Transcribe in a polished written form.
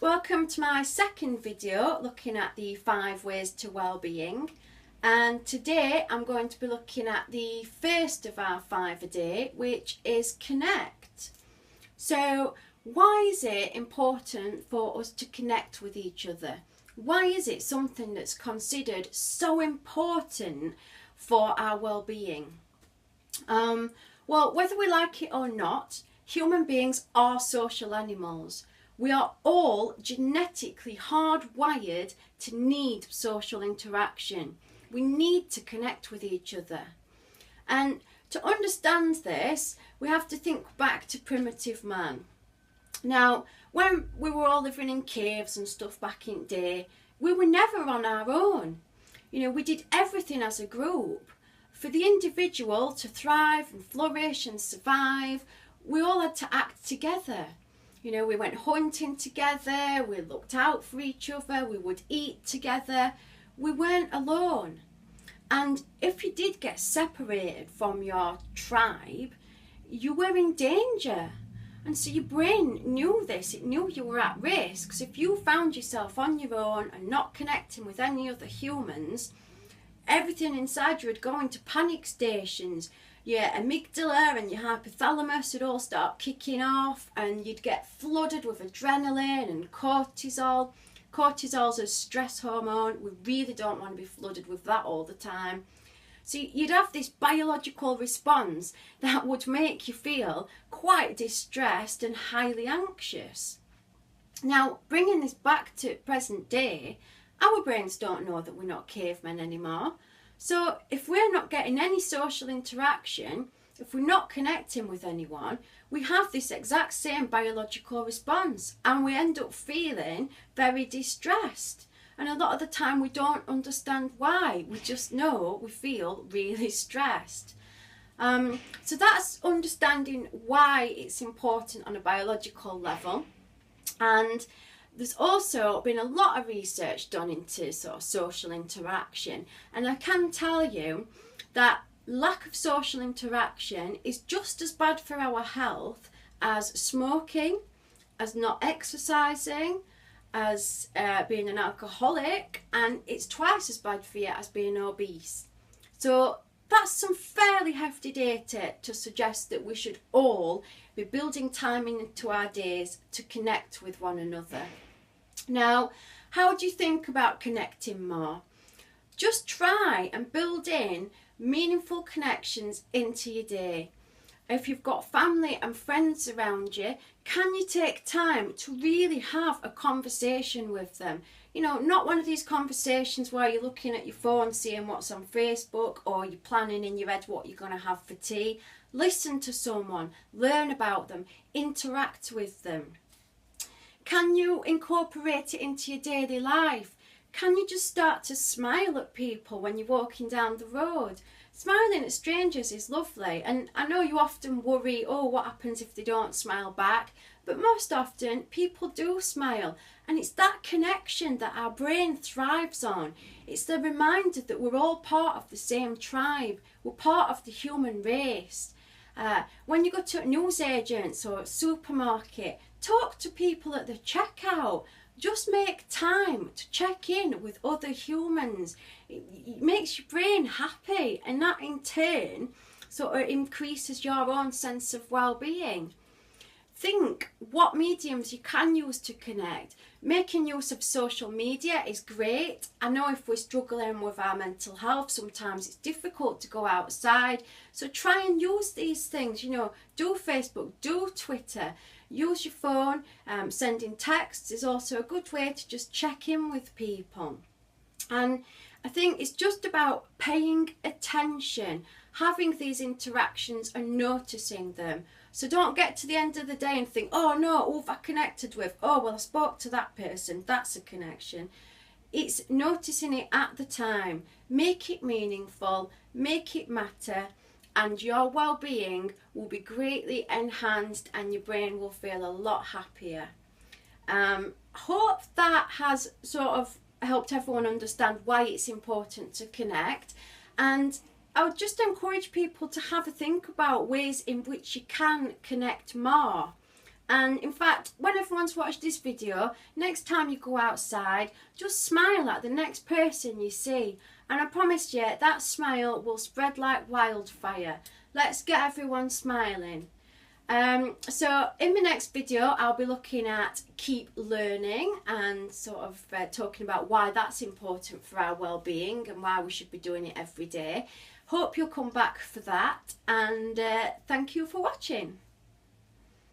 Welcome to my second video looking at the 5 ways to well-being, and today I'm going to be looking at the first of our 5 a day, which is connect. So why is it important for us to connect with each other? Why is it something that's considered so important for our well-being? Well, whether we like it or not, human beings are social animals. We are all genetically hardwired to need social interaction. We need to connect with each other. And to understand this, we have to think back to primitive man. Now, when we were all living in caves and stuff back in the day, we were never on our own. You know, we did everything as a group. For the individual to thrive and flourish and survive, we all had to act together. You know, we went hunting together, we looked out for each other, we would eat together. We weren't alone. And if you did get separated from your tribe, you were in danger. And so your brain knew this, it knew you were at risk. So if you found yourself on your own and not connecting with any other humans, everything inside you would go into panic stations. Your amygdala and your hypothalamus would all start kicking off, and you'd get flooded with adrenaline and cortisol. Cortisol's a stress hormone. We really don't want to be flooded with that all the time. So you'd have this biological response that would make you feel quite distressed and highly anxious. Now, bringing this back to present day, our brains don't know that we're not cavemen anymore. So if we're not getting any social interaction, if we're not connecting with anyone, we have this exact same biological response, and we end up feeling very distressed. And a lot of the time we don't understand why. We just know we feel really stressed. So that's understanding why it's important on a biological level. And there's also been a lot of research done into sort of social interaction, and I can tell you that lack of social interaction is just as bad for our health as smoking, as not exercising, as being an alcoholic, and it's twice as bad for you as being obese. So that's some fairly hefty data to suggest that we should all be building time into our days to connect with one another. Now, how do you think about connecting more? Just try and build in meaningful connections into your day. If you've got family and friends around you, can you take time to really have a conversation with them? You know, not one of these conversations where you're looking at your phone, seeing what's on Facebook, or you're planning in your head what you're going to have for tea. Listen to someone, learn about them, interact with them. Can you incorporate it into your daily life? Can you just start to smile at people when you're walking down the road? Smiling at strangers is lovely, and I know you often worry, oh, what happens if they don't smile back? But most often people do smile, and it's that connection that our brain thrives on. It's the reminder that we're all part of the same tribe, we're part of the human race. When you go to a newsagents or a supermarket, talk to people at the checkout. Just make time to check in with other humans. It makes your brain happy, and that in turn sort of increases your own sense of well-being. Think what mediums you can use to connect. Making use of social media is great. I know if we're struggling with our mental health, sometimes it's difficult to go outside. So try and use these things, you know, do Facebook, do Twitter. Use your phone. Sending texts is also a good way to just check in with people. And I think it's just about paying attention, having these interactions and noticing them. So don't get to the end of the day and think, oh no, who have I connected with? Oh, well, I spoke to that person. That's a connection. It's noticing it at the time. Make it meaningful, make it matter, and your well-being will be greatly enhanced, and your brain will feel a lot happier. Hope that has sort of helped everyone understand why it's important to connect, and I would just encourage people to have a think about ways in which you can connect more. And in fact, when everyone's watched this video, next time you go outside, just smile at the next person you see. And I promise you, that smile will spread like wildfire. Let's get everyone smiling. So in the next video, I'll be looking at keep learning and sort of talking about why that's important for our well-being and why we should be doing it every day. Hope you'll come back for that, and thank you for watching.